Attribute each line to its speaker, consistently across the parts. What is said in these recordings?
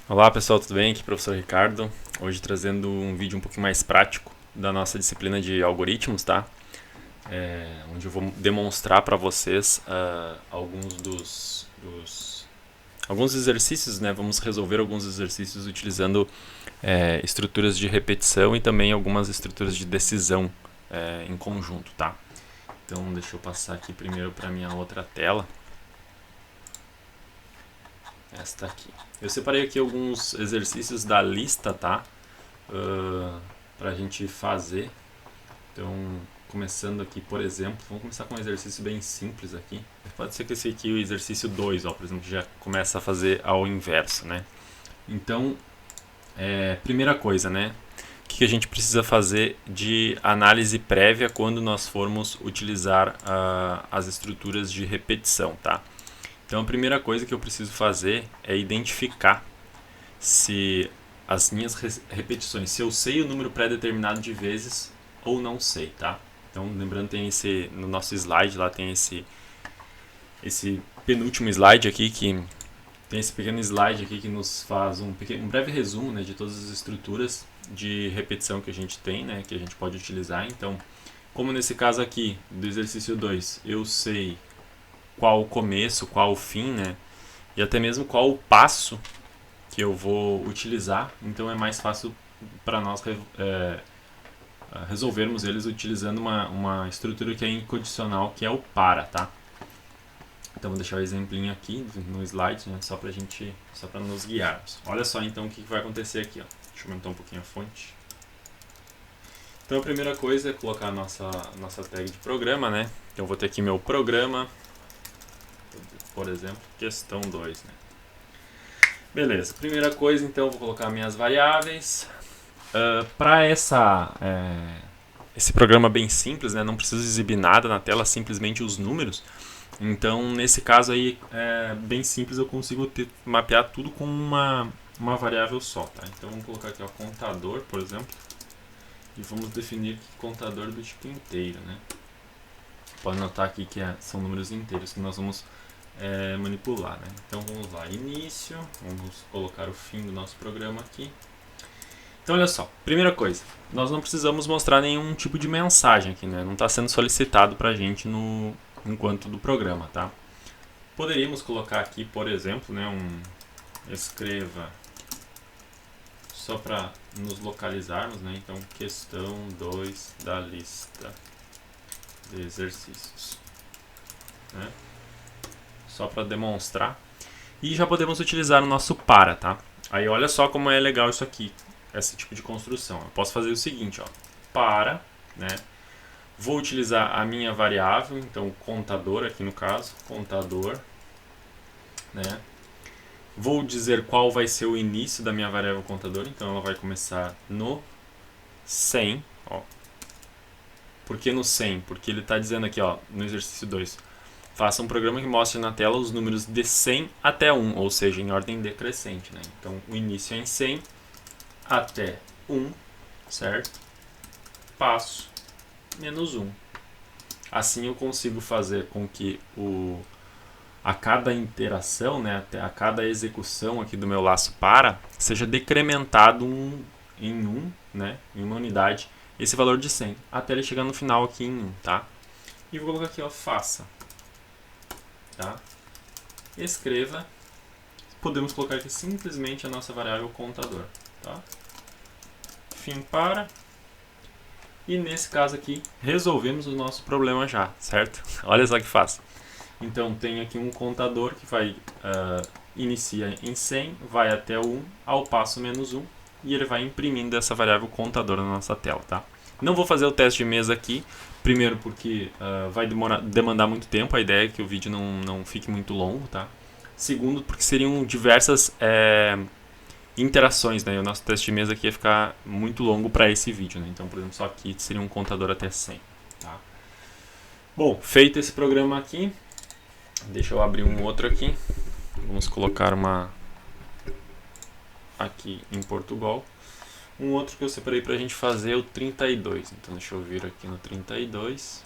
Speaker 1: Olá pessoal, tudo bem? Aqui é o professor Ricardo. Hoje trazendo um vídeo um pouquinho mais prático da nossa disciplina de algoritmos, tá? Onde eu vou demonstrar para vocês alguns exercícios, né? Vamos resolver alguns exercícios utilizando estruturas de repetição e também algumas estruturas de decisão em conjunto, tá? Então deixa eu passar aqui primeiro para minha outra tela. Esta aqui. Eu separei aqui alguns exercícios da lista, tá? Pra gente fazer. Então, começando aqui, por exemplo, vamos começar com um exercício bem simples aqui. Pode ser que esse aqui, o exercício 2, ó, por exemplo, já começa a fazer ao inverso, né? Então, primeira coisa, né? O que a gente precisa fazer de análise prévia quando nós formos utilizar as estruturas de repetição, tá? Então, a primeira coisa que eu preciso fazer é identificar se as minhas repetições, se eu sei o número pré-determinado de vezes ou não sei, tá? Então, lembrando, tem esse no nosso slide lá tem esse penúltimo slide aqui que tem esse pequeno slide aqui que nos faz um breve resumo, né, de todas as estruturas de repetição que a gente tem, né, que a gente pode utilizar. Então, como nesse caso aqui do exercício 2, eu sei qual o começo, qual o fim, né, e até mesmo qual o passo que eu vou utilizar, então é mais fácil para nós resolvermos eles utilizando uma estrutura que é incondicional, que é o para, tá? Então vou deixar o exemplinho aqui no slide, né, só para nos guiarmos. Olha só então o que vai acontecer aqui, ó. Deixa eu aumentar um pouquinho a fonte. Então a primeira coisa é colocar a nossa tag de programa, né? Então eu vou ter aqui meu programa, por exemplo, questão 2, né? Beleza, primeira coisa então eu vou colocar minhas variáveis. Para esse programa bem simples, né, não preciso exibir nada na tela, simplesmente os números. Então, nesse caso aí, bem simples, eu consigo mapear tudo com uma variável só. Tá? Então, vamos colocar aqui o contador, por exemplo, e vamos definir contador do tipo inteiro. Né? Pode notar aqui que são números inteiros que nós vamos manipular. Né? Então, vamos lá, início, vamos colocar o fim do nosso programa aqui. Então, olha só, primeira coisa, nós não precisamos mostrar nenhum tipo de mensagem aqui, né? Não está sendo solicitado para a gente enquanto do programa, tá? Poderíamos colocar aqui, por exemplo, né, escreva só para nos localizarmos, né? Então, questão 2 da lista de exercícios, né? Só para demonstrar. E já podemos utilizar o nosso para, tá? Aí olha só como é legal isso aqui, esse tipo de construção. Eu posso fazer o seguinte, ó, para, né? Vou utilizar a minha variável, então contador aqui no caso, contador, né? Vou dizer qual vai ser o início da minha variável contador, então ela vai começar no 100, ó. Por que no 100? Porque ele está dizendo aqui, ó, no exercício 2, faça um programa que mostre na tela os números de 100 até 1, ou seja, em ordem decrescente, né? Então o início é em 100 até 1, certo? Passo menos 1. Assim eu consigo fazer com que a cada interação, né, a cada execução aqui do meu laço para, seja decrementado em 1, né, em uma unidade, esse valor de 100, até ele chegar no final aqui em 1, tá? E vou colocar aqui, ó, faça, tá? Escreva, podemos colocar aqui simplesmente a nossa variável contador, tá? Fim para, e nesse caso aqui, resolvemos o nosso problema já, certo? Olha só que fácil. Então tem aqui um contador que vai inicia em 100, vai até o 1, ao passo menos 1, e ele vai imprimindo essa variável contador na nossa tela, tá? Não vou fazer o teste de mesa aqui, primeiro porque vai demandar muito tempo, a ideia é que o vídeo não fique muito longo, tá? Segundo, porque seriam diversas interações, né? E o nosso teste de mesa aqui ia ficar muito longo para esse vídeo, né? Então, por exemplo, só aqui seria um contador até 100, tá? Bom, feito esse programa aqui, deixa eu abrir um outro aqui. Vamos colocar uma aqui em Portugal. Um outro que eu separei para a gente fazer é o 32. Então deixa eu vir aqui no 32.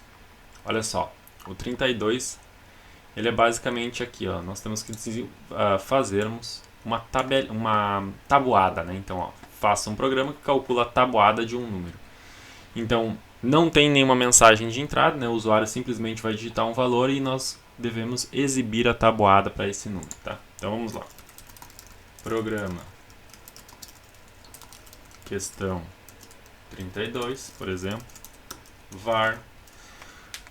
Speaker 1: Olha só, o 32 ele é basicamente aqui, ó. Nós temos que fazermos uma tabuada, né? Então, ó, faça um programa que calcula a tabuada de um número. Então, não tem nenhuma mensagem de entrada, né? O usuário simplesmente vai digitar um valor e nós devemos exibir a tabuada para esse número, tá? Então, vamos lá. Programa questão 32, por exemplo, var.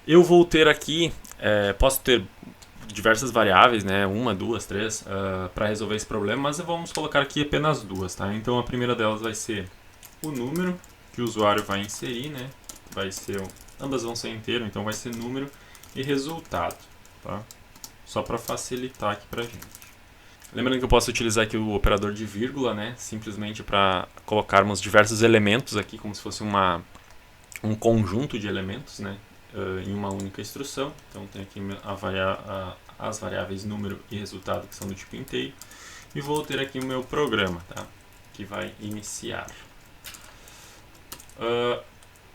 Speaker 1: Eu vou ter aqui, posso ter diversas variáveis, né? 1, 2, 3, para resolver esse problema, mas vamos colocar aqui apenas duas, tá? Então a primeira delas vai ser o número que o usuário vai inserir, né? Ambas vão ser inteiro, então vai ser número e resultado, tá? Só para facilitar aqui pra gente. Lembrando que eu posso utilizar aqui o operador de vírgula, né? Simplesmente para colocarmos diversos elementos aqui, como se fosse um conjunto de elementos, né? Em uma única instrução. Então tem aqui as variáveis número e resultado, que são do tipo inteiro. E vou ter aqui o meu programa, tá? Que vai iniciar.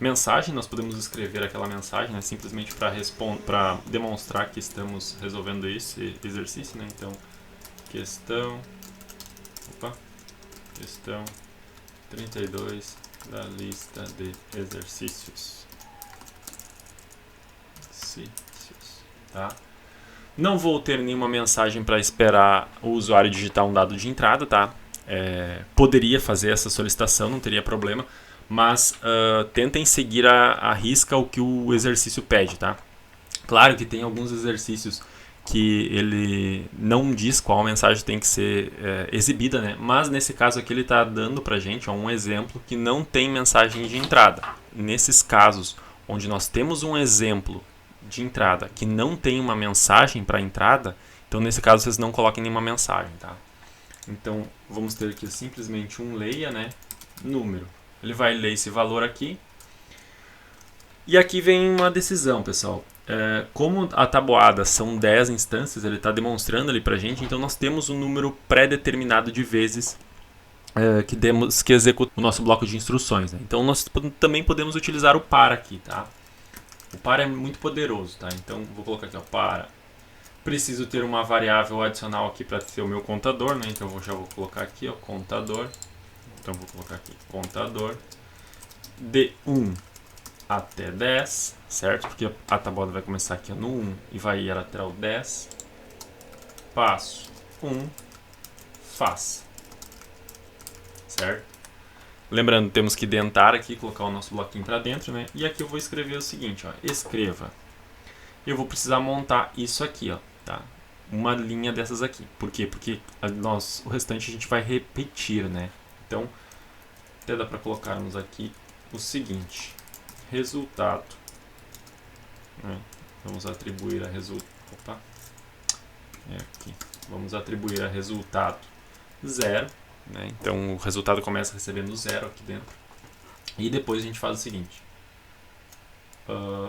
Speaker 1: Mensagem, nós podemos escrever aquela mensagem, né? Simplesmente para demonstrar que estamos resolvendo esse exercício, né? Então, questão 32 da lista de exercícios. Tá? Não vou ter nenhuma mensagem para esperar o usuário digitar um dado de entrada, tá? Poderia fazer essa solicitação, não teria problema, mas tentem seguir à risca o que o exercício pede, tá? Claro que tem alguns exercícios que ele não diz qual mensagem tem que ser exibida, né? Mas nesse caso aqui ele está dando para a gente um exemplo que não tem mensagem de entrada. Nesses casos onde nós temos um exemplo de entrada que não tem uma mensagem para entrada, então nesse caso vocês não coloquem nenhuma mensagem, tá? Então vamos ter aqui simplesmente um leia, né? Número. Ele vai ler esse valor aqui. E aqui vem uma decisão, pessoal. Como a tabuada são 10 instâncias, ele está demonstrando ali para a gente, então nós temos um número pré-determinado de vezes que executa o nosso bloco de instruções, né? Então nós também podemos utilizar o para aqui, tá? O para é muito poderoso, tá? Então vou colocar aqui, ó, para. Preciso ter uma variável adicional aqui para ser o meu contador, né? Então já vou colocar aqui, ó, contador. Então vou colocar aqui, contador de 1 até 10, certo? Porque a tabuada vai começar aqui no 1 e vai ir até o 10. Passo 1, faz. Certo? Lembrando, temos que dentar aqui, colocar o nosso bloquinho para dentro, né? E aqui eu vou escrever o seguinte, ó, escreva. Eu vou precisar montar isso aqui, ó, tá? Uma linha dessas aqui. Por quê? Porque o restante a gente vai repetir, né? Então, até dá para colocarmos aqui o seguinte, resultado, né? Vamos atribuir a Vamos atribuir a resultado 0. Né? Então o resultado começa recebendo 0 aqui dentro. E depois a gente faz o seguinte.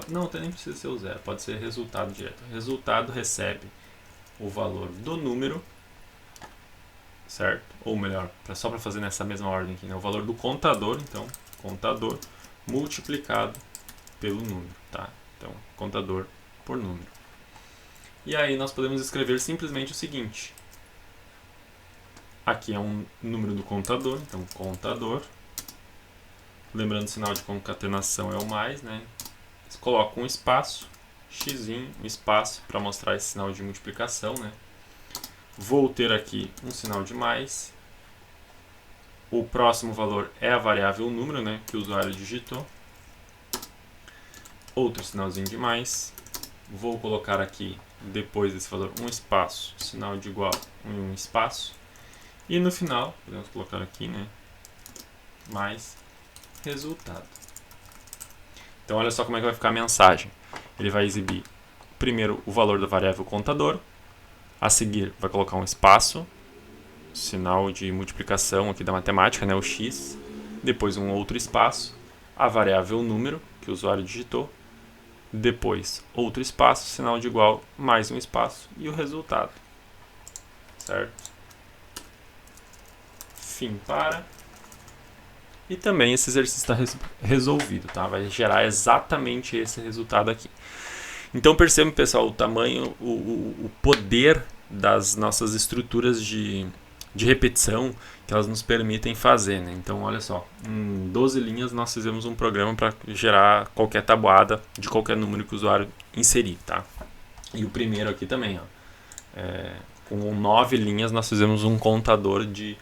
Speaker 1: Não, nem precisa ser o 0, pode ser resultado direto. Resultado recebe o valor do número, certo? Ou melhor, só para fazer nessa mesma ordem aqui, né? O valor do contador, então, contador multiplicado pelo número, tá? Então, contador por número. E aí nós podemos escrever simplesmente o seguinte. Aqui é um número do contador, então contador. Lembrando, o sinal de concatenação é o mais, né? Coloco um espaço, x, um espaço para mostrar esse sinal de multiplicação, né? Vou ter aqui um sinal de mais. O próximo valor é a variável número, né? Que o usuário digitou. Outro sinalzinho de mais. Vou colocar aqui, depois desse valor, um espaço, sinal de igual, um espaço. E no final, podemos colocar aqui, né, mais resultado. Então olha só como é que vai ficar a mensagem. Ele vai exibir primeiro o valor da variável contador, a seguir vai colocar um espaço, sinal de multiplicação aqui da matemática, né, o x, depois um outro espaço, a variável número que o usuário digitou, depois outro espaço, sinal de igual, mais um espaço e o resultado. Certo? Fim para. E também esse exercício está resolvido, tá? Vai gerar exatamente esse resultado aqui. Então percebam, pessoal, o tamanho, o poder das nossas estruturas de de repetição que elas nos permitem fazer, né? Então, olha só, em 12 linhas nós fizemos um programa para gerar qualquer tabuada de qualquer número que o usuário inserir, tá? E o primeiro aqui também, ó, com 9 linhas nós fizemos um contador de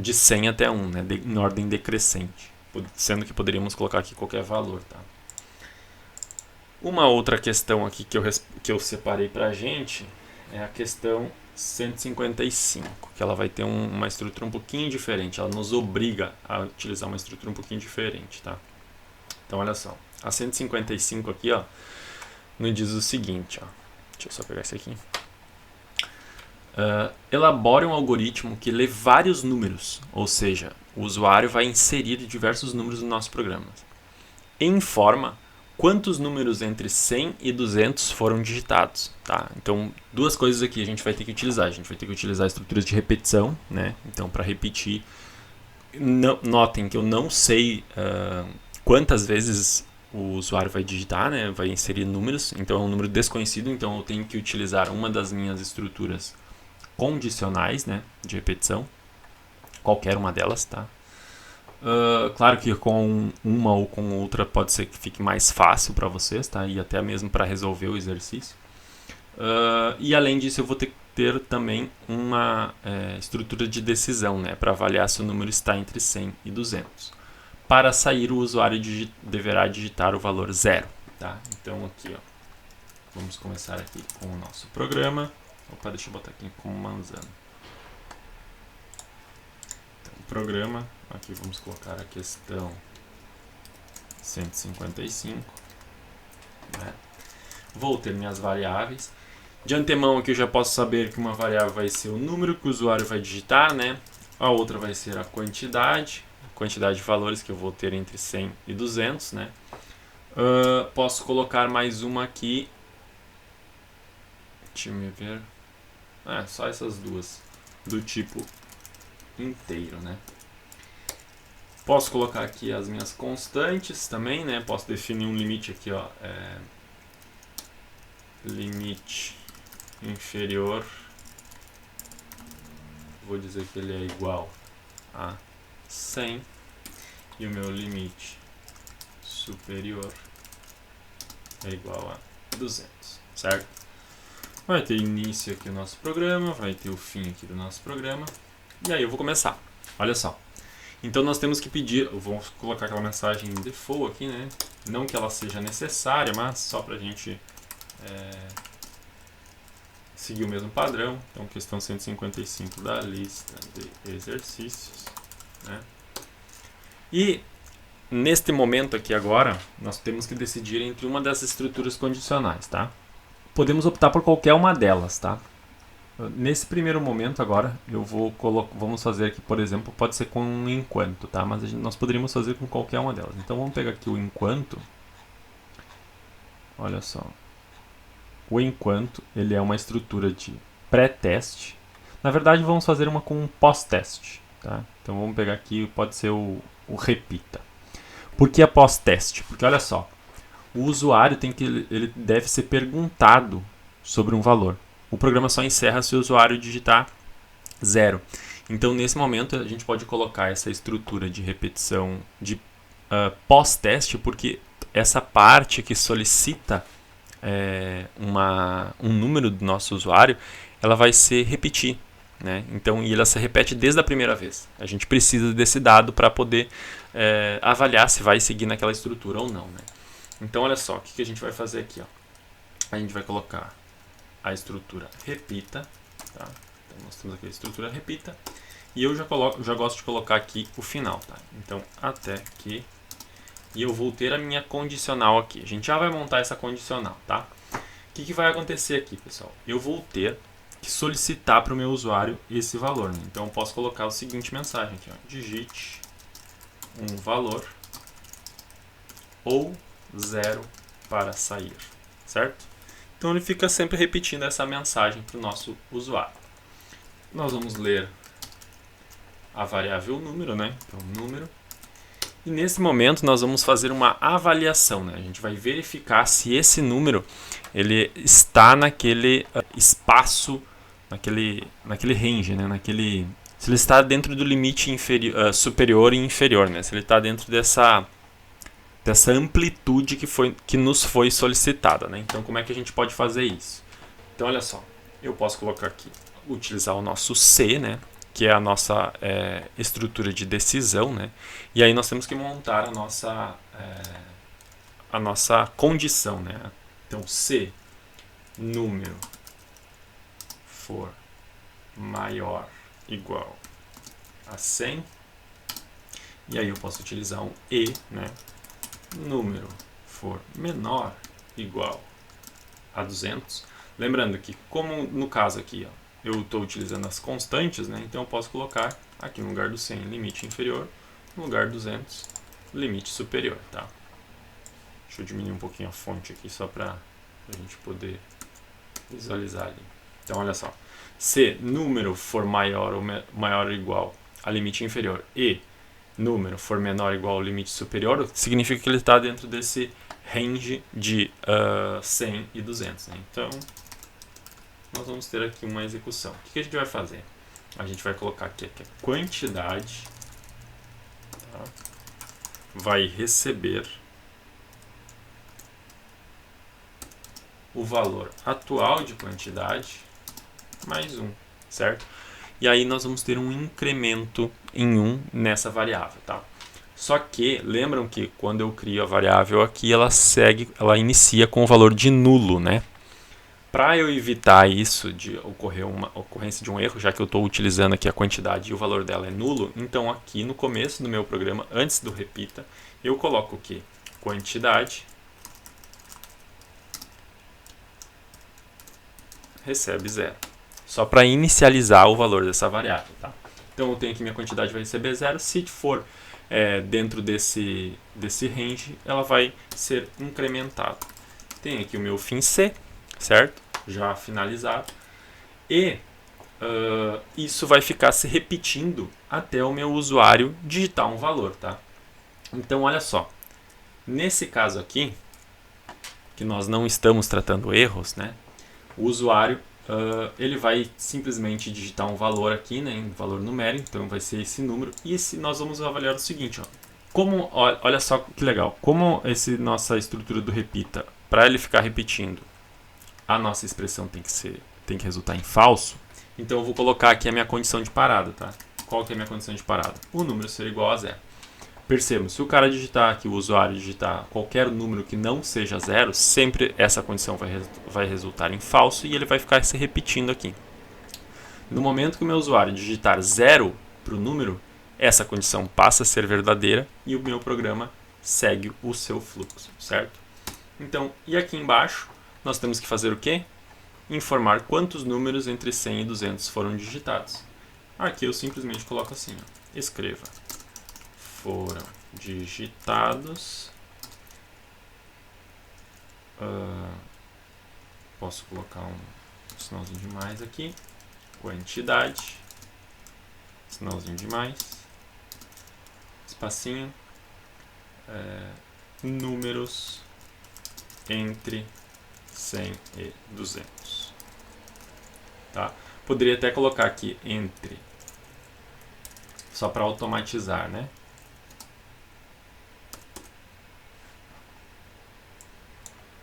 Speaker 1: 100 até 1, né? Em ordem decrescente, sendo que poderíamos colocar aqui qualquer valor, tá? Uma outra questão aqui que eu separei pra gente é a questão 155, que ela vai ter uma estrutura um pouquinho diferente, ela nos obriga a utilizar uma estrutura um pouquinho diferente, tá? Então, olha só, a 155 aqui, ó, nos diz o seguinte, ó, deixa eu só pegar esse aqui. Elabore um algoritmo que lê vários números, ou seja, o usuário vai inserir diversos números no nosso programa. Informa quantos números entre 100 e 200 foram digitados, tá? Então, duas coisas aqui a gente vai ter que utilizar. A gente vai ter que utilizar estruturas de repetição, né? Então, para repetir, notem que eu não sei quantas vezes o usuário vai digitar, né? Vai inserir números, então é um número desconhecido, então eu tenho que utilizar uma das minhas estruturas condicionais, né? De repetição, qualquer uma delas, tá? Claro que com uma ou com outra pode ser que fique mais fácil para vocês, tá? E até mesmo para resolver o exercício. E além disso eu vou ter também uma estrutura de decisão, né? Para avaliar se o número está entre 100 e 200. Para sair, o usuário deverá digitar o valor 0, tá? Então aqui, ó, vamos começar aqui com o nosso programa. Opa, deixa eu botar aqui como manzana. Então, programa. Aqui vamos colocar a questão 155, né? Vou ter minhas variáveis. De antemão aqui eu já posso saber que uma variável vai ser o número que o usuário vai digitar, né? A outra vai ser a quantidade de valores que eu vou ter entre 100 e 200, né? Posso colocar mais uma aqui. Deixa eu ver. Só essas duas, do tipo inteiro, né? Posso colocar aqui as minhas constantes também, né? Posso definir um limite aqui, ó, limite inferior, vou dizer que ele é igual a 100 e o meu limite superior é igual a 200, certo? Vai ter início aqui o nosso programa, vai ter o fim aqui do nosso programa, e aí eu vou começar. Olha só. Então nós temos que pedir, eu vou colocar aquela mensagem default aqui, né? Não que ela seja necessária, mas só para a gente seguir o mesmo padrão. Então questão 155 da lista de exercícios, né? E neste momento aqui agora, nós temos que decidir entre uma das estruturas condicionais, tá? Podemos optar por qualquer uma delas, tá? Nesse primeiro momento agora, vamos fazer aqui, por exemplo, pode ser com um enquanto, tá? Mas nós poderíamos fazer com qualquer uma delas. Então vamos pegar aqui o enquanto. Olha só. O enquanto, ele é uma estrutura de pré-teste. Na verdade, vamos fazer uma com um pós-teste, tá? Então vamos pegar aqui, pode ser o repita. Por que a pós-teste? Porque olha só, o usuário ele deve ser perguntado sobre um valor. O programa só encerra se o usuário digitar 0. Então, nesse momento, a gente pode colocar essa estrutura de repetição de pós-teste, porque essa parte que solicita um número do nosso usuário, ela vai se repetir, né? Então, e ela se repete desde a primeira vez. A gente precisa desse dado para poder avaliar se vai seguir naquela estrutura ou não, né? Então, olha só, o que a gente vai fazer aqui, ó? A gente vai colocar a estrutura repita, tá? Então nós temos aqui a estrutura repita e eu já gosto de colocar aqui o final, tá? Então até que, e eu vou ter a minha condicional aqui. A gente já vai montar essa condicional, tá? O que vai acontecer aqui, pessoal? Eu vou ter que solicitar para o meu usuário esse valor, né? Então eu posso colocar o seguinte mensagem aqui, ó: digite um valor ou 0 para sair, certo? Então ele fica sempre repetindo essa mensagem para o nosso usuário. Nós vamos ler a variável número, né? Então número. E nesse momento nós vamos fazer uma avaliação, né? A gente vai verificar se esse número ele está naquele espaço naquele range, né? Se ele está dentro do limite superior e inferior, né? Se ele está dentro dessa amplitude que nos foi solicitada, né? Então, como é que a gente pode fazer isso? Então, olha só, eu posso colocar aqui, utilizar o nosso C, né? Que é a nossa estrutura de decisão, né? E aí nós temos que montar a nossa condição, né? Então, se número for maior igual a 100, e aí eu posso utilizar um E, né? Número for menor igual a 200, lembrando que, como no caso aqui, ó, eu estou utilizando as constantes, né? Então eu posso colocar aqui no lugar do 100 limite inferior, no lugar do 200 limite superior, tá? Deixa eu diminuir um pouquinho a fonte aqui só para a gente poder visualizar ali. Então olha só, se número for maior ou igual a limite inferior e número for menor ou igual ao limite superior, significa que ele está dentro desse range de 100 e 200, né? Então nós vamos ter aqui uma execução. O que a gente vai fazer? A gente vai colocar aqui que a quantidade, tá, vai receber o valor atual de quantidade mais 1, certo? E aí nós vamos ter um incremento em 1 nessa variável, tá? Só que, lembram que quando eu crio a variável aqui, ela inicia com o valor de nulo, né? Para eu evitar isso de ocorrer uma ocorrência de um erro, já que eu estou utilizando aqui a quantidade e o valor dela é nulo, então aqui no começo do meu programa, antes do repita, eu coloco o quê? Quantidade recebe 0. Só para inicializar o valor dessa variável, tá? Então eu tenho aqui minha quantidade vai receber 0. Se for dentro desse range, ela vai ser incrementada. Tem aqui o meu fim C, certo? Já finalizado. E isso vai ficar se repetindo até o meu usuário digitar um valor, tá? Então olha só, nesse caso aqui, que nós não estamos tratando erros, né? O usuário ele vai simplesmente digitar um valor aqui, né, um valor numérico, então vai ser esse número, e nós vamos avaliar o seguinte, ó, olha só que legal, como nossa estrutura do repita, para ele ficar repetindo, a nossa expressão tem que resultar em falso, então eu vou colocar aqui a minha condição de parada, tá? Qual que é a minha condição de parada? O número ser igual a 0. Percebam, se o cara digitar aqui, o usuário digitar qualquer número que não seja 0, sempre essa condição vai resultar em falso e ele vai ficar se repetindo aqui. No momento que o meu usuário digitar 0 para o número, essa condição passa a ser verdadeira e o meu programa segue o seu fluxo, certo? Então, e aqui embaixo, nós temos que fazer o quê? Informar quantos números entre 100 e 200 foram digitados. Aqui eu simplesmente coloco assim, ó, escreva. Foram digitados. Posso colocar um sinalzinho de mais aqui. Quantidade. Sinalzinho de mais. Espacinho. Números entre 100 e 200. Tá? Poderia até colocar aqui entre. Só para automatizar, né?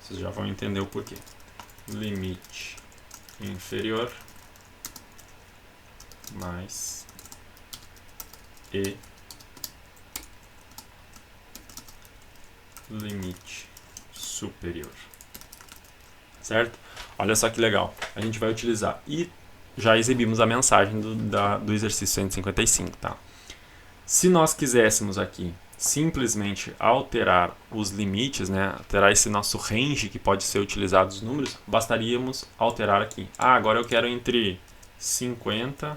Speaker 1: Vocês já vão entender o porquê. Limite inferior mais e limite superior. Certo? Olha só que legal. A gente vai utilizar. E já exibimos a mensagem do exercício 155. Tá? Se nós quiséssemos aqui simplesmente alterar os limites, né, alterar esse nosso range que pode ser utilizado os números, bastaríamos alterar aqui. Agora eu quero entre 50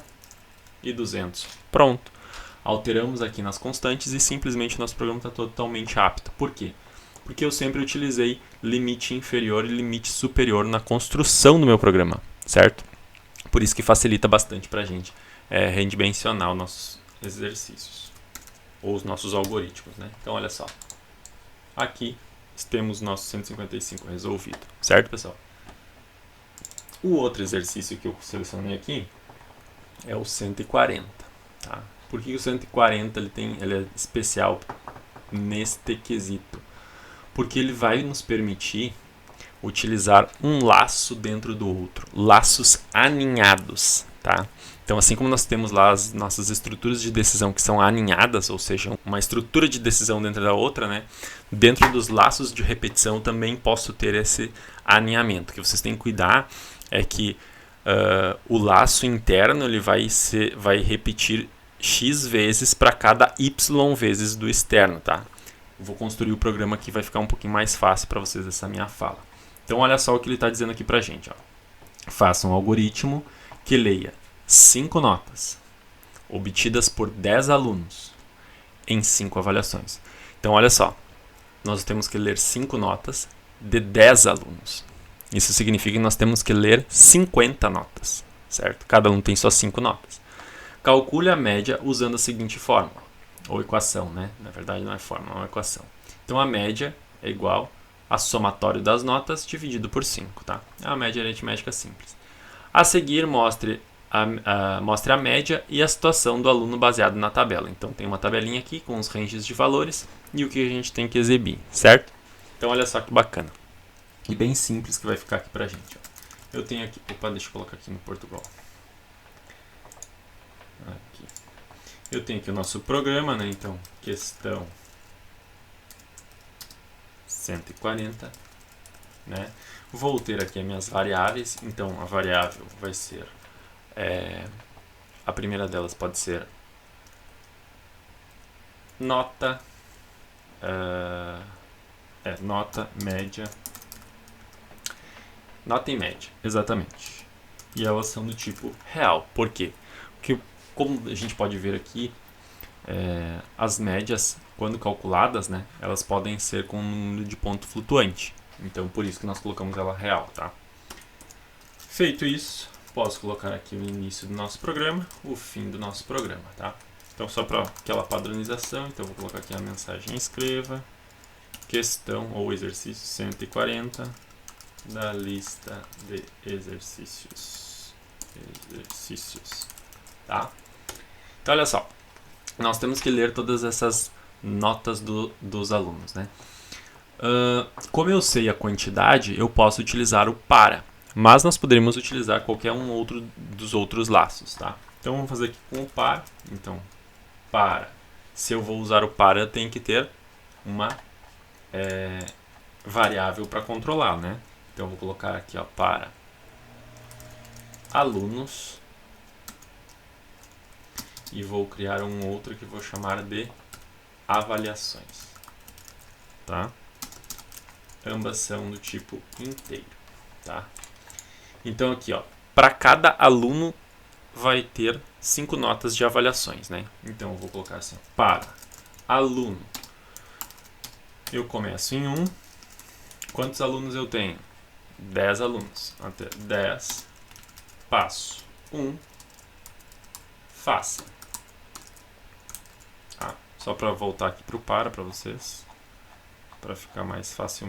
Speaker 1: e 200. Pronto. Alteramos aqui nas constantes e simplesmente nosso programa está totalmente apto. Por quê? Porque eu sempre utilizei limite inferior e limite superior na construção do meu programa, certo? Por isso que facilita bastante para a gente redimensionar os nossos exercícios ou os nossos algoritmos, né? Então, olha só. Aqui temos nosso 155 resolvido, certo, pessoal? O outro exercício que eu selecionei aqui é o 140. Tá? Por que o 140 ele é especial neste quesito? Porque ele vai nos permitir utilizar um laço dentro do outro, laços aninhados, tá? Então, assim como nós temos lá as nossas estruturas de decisão que são aninhadas, ou seja, uma estrutura de decisão dentro da outra, né? Dentro dos laços de repetição também posso ter esse aninhamento. O que vocês têm que cuidar é que o laço interno ele vai repetir x vezes para cada y vezes do externo, tá? Vou construir o programa aqui, vai ficar um pouquinho mais fácil para vocês essa minha fala. Então, olha só o que ele está dizendo aqui para a gente. Ó. Faça um algoritmo que leia 5 notas obtidas por 10 alunos em 5 avaliações. Então, olha só. Nós temos que ler 5 notas de 10 alunos. Isso significa que nós temos que ler 50 notas, certo? Cada um tem só 5 notas. Calcule a média usando a seguinte fórmula, ou equação, né? Na verdade não é fórmula, é uma equação. Então, a média é igual a somatório das notas dividido por 5, tá? É uma média aritmética simples. A seguir, mostre a média e a situação do aluno baseado na tabela. Então, tem uma tabelinha aqui com os ranges de valores e o que a gente tem que exibir, certo? Então, olha só que bacana. E bem simples que vai ficar aqui pra gente. Ó. Eu tenho aqui... Opa, deixa eu colocar aqui no Portugal. Aqui. Eu tenho aqui o nosso programa, né? Então, questão 140, né? Vou ter aqui as minhas variáveis, então a variável vai ser, a primeira delas pode ser nota, nota, média, nota e média, exatamente. E elas são do tipo real. Por quê? Porque, como a gente pode ver aqui, as médias, quando calculadas, né, elas podem ser com um número de ponto flutuante. Então, por isso que nós colocamos ela real, tá? Feito isso, posso colocar aqui o início do nosso programa, o fim do nosso programa, tá? Então, só para aquela padronização, então vou colocar aqui a mensagem escreva, questão ou exercício 140 da lista de exercícios, tá? Então, olha só. Nós temos que ler todas essas notas dos alunos, né? Como eu sei a quantidade, eu posso utilizar o para, mas nós poderíamos utilizar qualquer um outro dos outros laços, tá? Então vamos fazer aqui com o para. Então, para. Se eu vou usar o para, eu tenho que ter uma variável para controlar, né? Então eu vou colocar aqui, ó, para alunos. E vou criar um outro que vou chamar de avaliações, tá? Ambas são do tipo inteiro, tá? Então aqui, ó, para cada aluno vai ter 5 notas de avaliações, né? Então eu vou colocar assim, para aluno, eu começo em 1. Quantos alunos eu tenho? 10 alunos. Até 10, passo 1, faça. Só para voltar aqui para o para vocês, para ficar mais fácil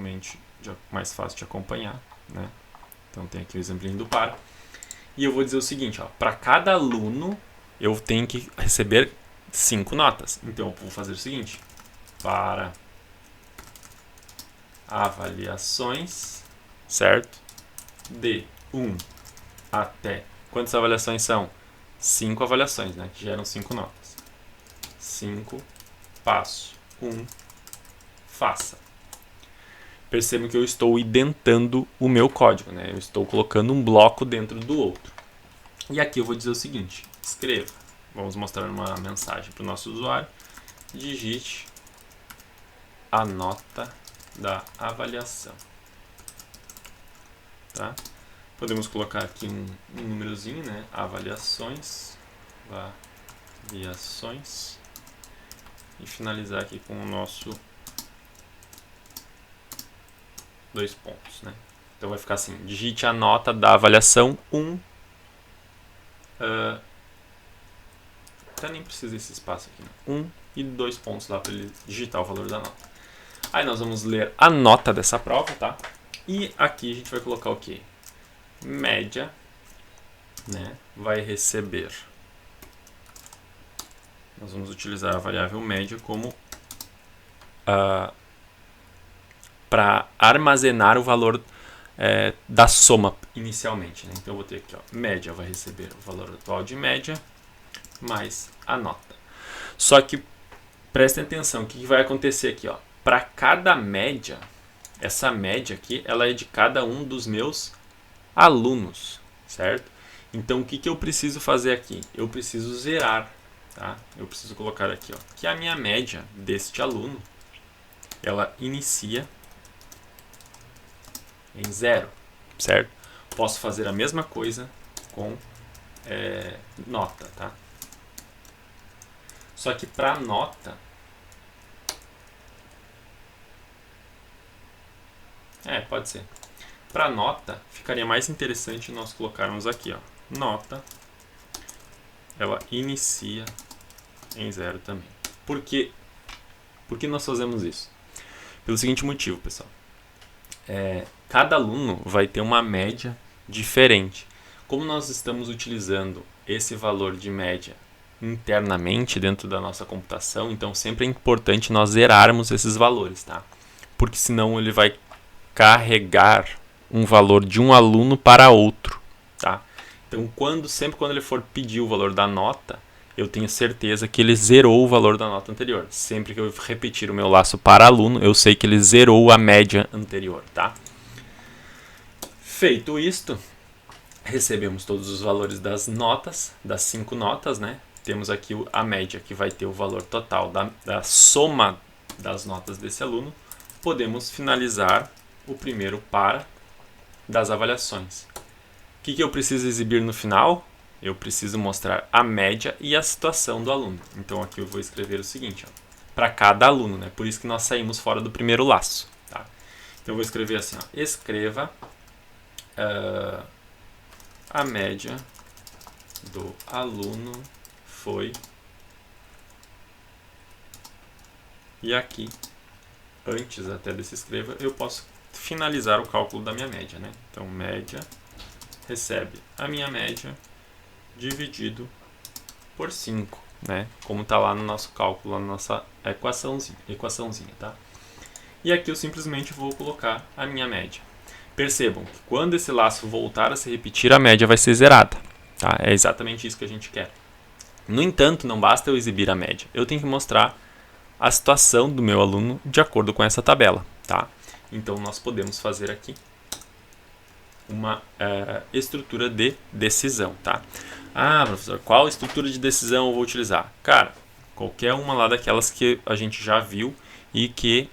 Speaker 1: de acompanhar, né? Então tem aqui o exemplinho do para. E eu vou dizer o seguinte, ó, para cada aluno eu tenho que receber 5 notas. Então eu vou fazer o seguinte, para avaliações, certo? De 1 até... Quantas avaliações são? 5 avaliações, né? Que geram 5 notas. 5, passo 1, faça. Percebam que eu estou identando o meu código, né? Eu estou colocando um bloco dentro do outro. E aqui eu vou dizer o seguinte, escreva. Vamos mostrar uma mensagem para o nosso usuário. Digite a nota da avaliação. Tá? Podemos colocar aqui um númerozinho, né? Avaliações. E finalizar aqui com o nosso 2 pontos, né? Então vai ficar assim, digite a nota da avaliação 1. Até nem precisa desse espaço aqui, né? 1 e 2 pontos lá para ele digitar o valor da nota. Aí nós vamos ler a nota dessa prova, tá? E aqui a gente vai colocar o quê? média, né, vai receber. Nós vamos utilizar a variável média como para armazenar o valor da soma inicialmente, né? Então eu vou ter aqui, ó, média vai receber o valor atual de média mais a nota. Só que prestem atenção, o que vai acontecer aqui, ó? Para cada média, essa média aqui, ela é de cada um dos meus alunos, certo? Então o que eu preciso fazer aqui? Eu preciso zerar, tá? Eu preciso colocar aqui, ó, que a minha média deste aluno, ela inicia em 0, certo? Posso fazer a mesma coisa com nota, tá? Só que para nota, pode ser. Para nota, ficaria mais interessante nós colocarmos aqui, ó, nota, ela inicia em 0 também. Por que nós fazemos isso? Pelo seguinte motivo, pessoal. Cada aluno vai ter uma média diferente. Como nós estamos utilizando esse valor de média internamente dentro da nossa computação, então sempre é importante nós zerarmos esses valores, tá? Porque senão ele vai carregar um valor de um aluno para outro, tá? Então sempre quando ele for pedir o valor da nota, eu tenho certeza que ele zerou o valor da nota anterior. Sempre que eu repetir o meu laço para aluno, eu sei que ele zerou a média anterior, tá? Feito isto, recebemos todos os valores das notas, das 5 notas, né? Temos aqui a média, que vai ter o valor total da soma das notas desse aluno. Podemos finalizar o primeiro para das avaliações. O que eu preciso exibir no final? Eu preciso mostrar a média e a situação do aluno. Então aqui eu vou escrever o seguinte, para cada aluno, né? Por isso que nós saímos fora do primeiro laço, tá? Então eu vou escrever assim, ó, escreva a média do aluno foi, e aqui, antes até desse escreva, eu posso finalizar o cálculo da minha média, né? Então média recebe a minha média dividido por 5, né? Como está lá no nosso cálculo, na nossa equaçãozinha, tá? E aqui eu simplesmente vou colocar a minha média. Percebam que quando esse laço voltar a se repetir, a média vai ser zerada, tá? É exatamente isso que a gente quer. No entanto, não basta eu exibir a média, eu tenho que mostrar a situação do meu aluno de acordo com essa tabela, tá? Então nós podemos fazer aqui uma estrutura de decisão, tá? Ah, professor, qual estrutura de decisão eu vou utilizar? Cara, qualquer uma lá daquelas que a gente já viu e que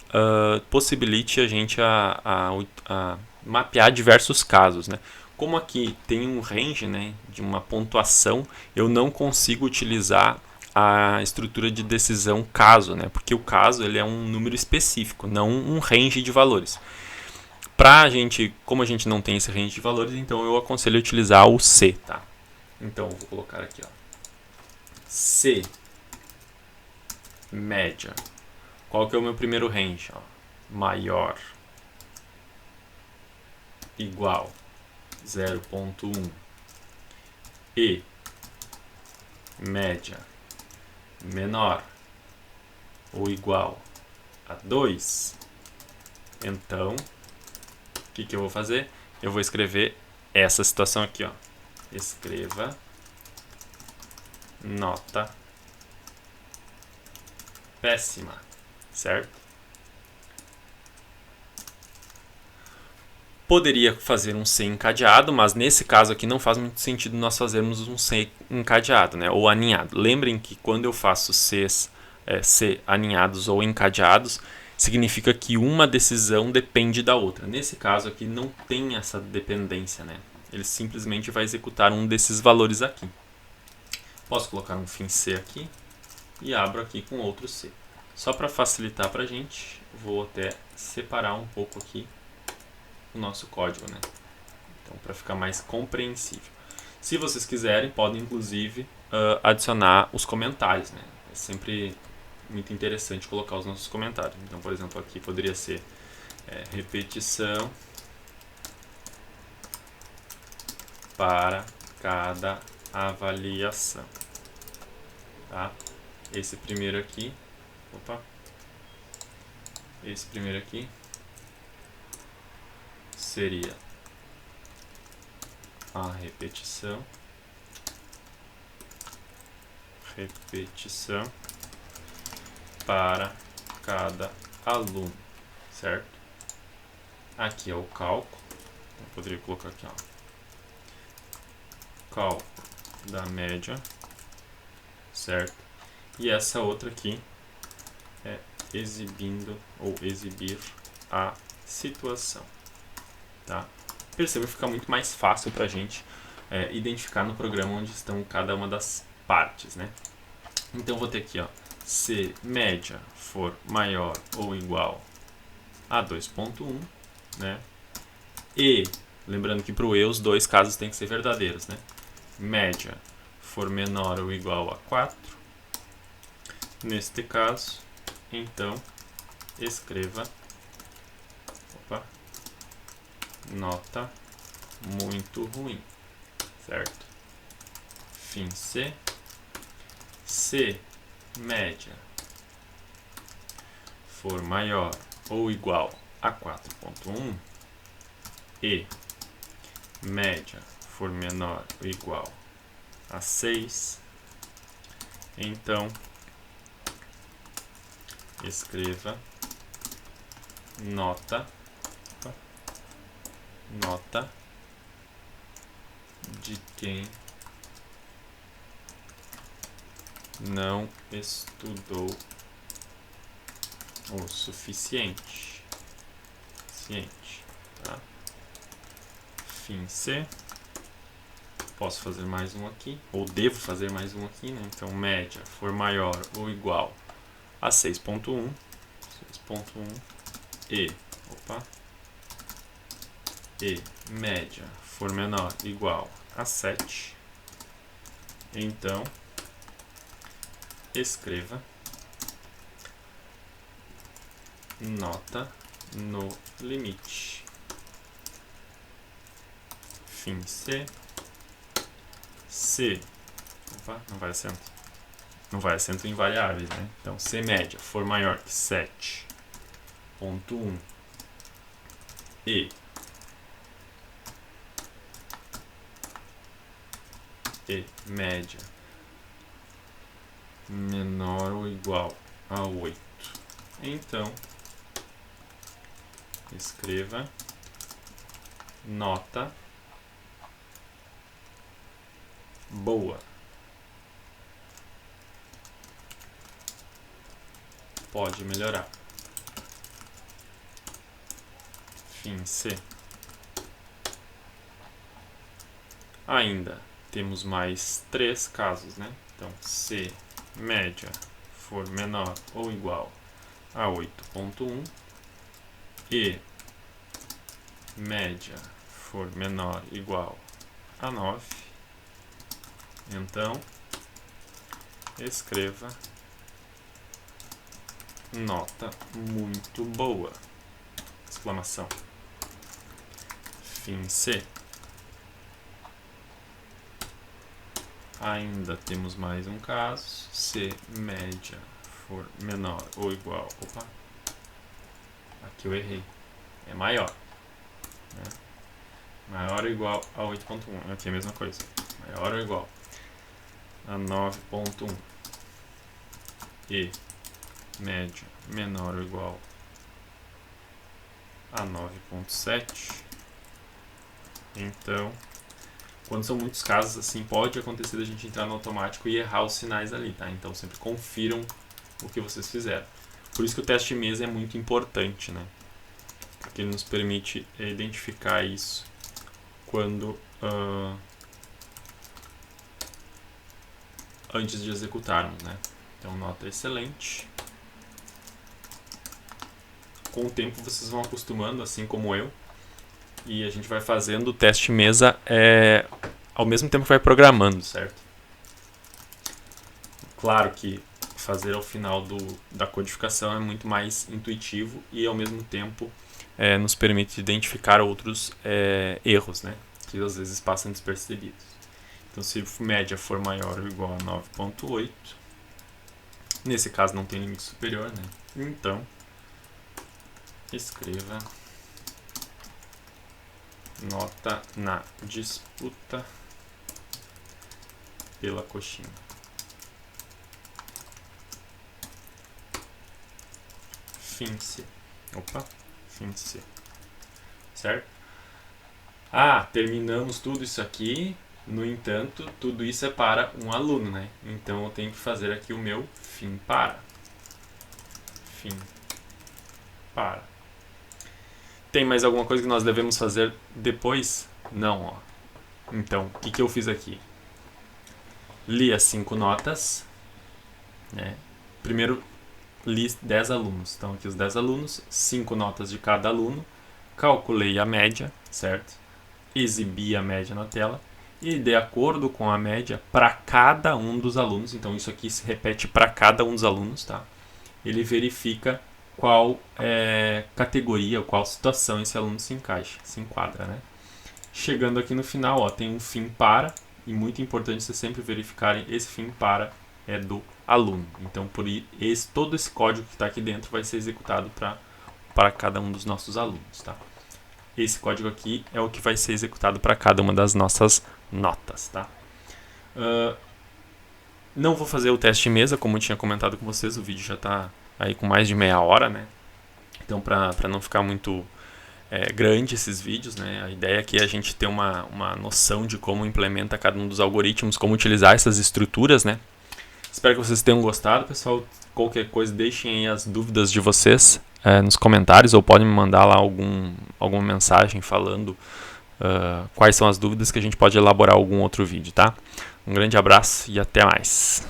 Speaker 1: possibilite a gente a mapear diversos casos, né? Como aqui tem um range, né, de uma pontuação, eu não consigo utilizar a estrutura de decisão caso, né? Porque o caso ele é um número específico, não um range de valores. Como a gente não tem esse range de valores, então eu aconselho a utilizar o C, tá? Então eu vou colocar aqui, ó, C média. Qual que é o meu primeiro range? Ó? Maior igual 0,1 e média menor ou igual a 2. Então, o que eu vou fazer? Eu vou escrever essa situação aqui, ó. Escreva nota péssima, certo? Poderia fazer um C encadeado, mas nesse caso aqui não faz muito sentido nós fazermos um C encadeado, né? Ou aninhado. Lembrem que quando eu faço C aninhados ou encadeados, significa que uma decisão depende da outra. Nesse caso aqui não tem essa dependência, né? Ele simplesmente vai executar um desses valores aqui. Posso colocar um fim C aqui e abro aqui com outro C. Só para facilitar para a gente, vou até separar um pouco aqui o nosso código, né? Então, para ficar mais compreensível. Se vocês quiserem, podem inclusive adicionar os comentários, né? É sempre muito interessante colocar os nossos comentários. Então, por exemplo, aqui poderia ser repetição para cada avaliação, tá? Esse primeiro aqui, esse primeiro aqui seria a repetição para cada aluno, certo? Aqui é o cálculo, eu poderia colocar aqui, ó, cálculo da média, certo? E essa outra aqui é exibindo ou exibir a situação, tá? Perceba que fica muito mais fácil para a gente identificar no programa onde estão cada uma das partes, né? Então vou ter aqui, ó, se média for maior ou igual a 2.1, né? E, lembrando que para o E os dois casos têm que ser verdadeiros, né? Média for menor ou igual a 4, neste caso, então, escreva nota muito ruim, certo? Fim C. Se média for maior ou igual a 4.1 e média for menor ou igual a 6, então escreva nota de quem não estudou o suficiente, tá? Fim C. Posso fazer mais um aqui, ou devo fazer mais um aqui, né? Então, média for maior ou igual a 6.1 e média for menor ou igual a 7, então escreva nota no limite. Fim C. Se não vai acento. Não vai acento em variáveis, né? Então, se média for maior que 7.1 e média menor ou igual a 8, então escreva nota boa. Pode melhorar. Fim C. Ainda temos mais 3 casos, né? Então, se média for menor ou igual a 8.1 e média for menor ou igual a 9, então escreva nota muito boa! Exclamação. Fim C. Ainda temos mais um caso. Se média for menor ou igual... Opa! Aqui eu errei. É maior. Né? Maior ou igual a 8.1. Aqui é a mesma coisa. Maior ou igual a 9.1. E média menor ou igual a 9.7. Então, quando são muitos casos assim, pode acontecer da gente entrar no automático e errar os sinais ali, tá? Então sempre confiram o que vocês fizeram. Por isso que o teste de mesa é muito importante, né? Porque ele nos permite identificar isso quando antes de executarmos, né? Então nota excelente. Com o tempo vocês vão acostumando, assim como eu, e a gente vai fazendo o teste de mesa ao mesmo tempo que vai programando, certo? Claro que fazer ao final da codificação é muito mais intuitivo e ao mesmo tempo nos permite identificar outros erros, né? que às vezes passam despercebidos. Então, se média for maior ou igual a 9,8, nesse caso não tem limite superior, né? Então, escreva nota na disputa pela coxinha. Fim C. Opa, fim C. Certo? Terminamos tudo isso aqui. No entanto, tudo isso é para um aluno, né? Então eu tenho que fazer aqui o meu fim para. Fim para. Tem mais alguma coisa que nós devemos fazer depois? Não, ó. Então, o que eu fiz aqui? Li as 5 notas, né? Primeiro li 10 alunos. Então aqui os 10 alunos, 5 notas de cada aluno. Calculei a média, certo? Exibi a média na tela. E de acordo com a média para cada um dos alunos, então isso aqui se repete para cada um dos alunos, tá? Ele verifica qual categoria, qual situação esse aluno se encaixa, se enquadra, né? Chegando aqui no final, ó, tem um fim para, e muito importante vocês sempre verificarem, esse fim para é do aluno. Então, todo esse código que está aqui dentro vai ser executado para cada um dos nossos alunos, tá? Esse código aqui é o que vai ser executado para cada uma das nossas notas, tá? Não vou fazer o teste de mesa, como eu tinha comentado com vocês, o vídeo já está aí com mais de meia hora, né? Então, para não ficar muito grande esses vídeos, né? A ideia aqui é a gente ter uma noção de como implementa cada um dos algoritmos, como utilizar essas estruturas, né? Espero que vocês tenham gostado, pessoal. Qualquer coisa, deixem aí as dúvidas de vocês nos comentários, ou podem me mandar lá alguma mensagem falando quais são as dúvidas, que a gente pode elaborar algum outro vídeo, tá? Um grande abraço e até mais!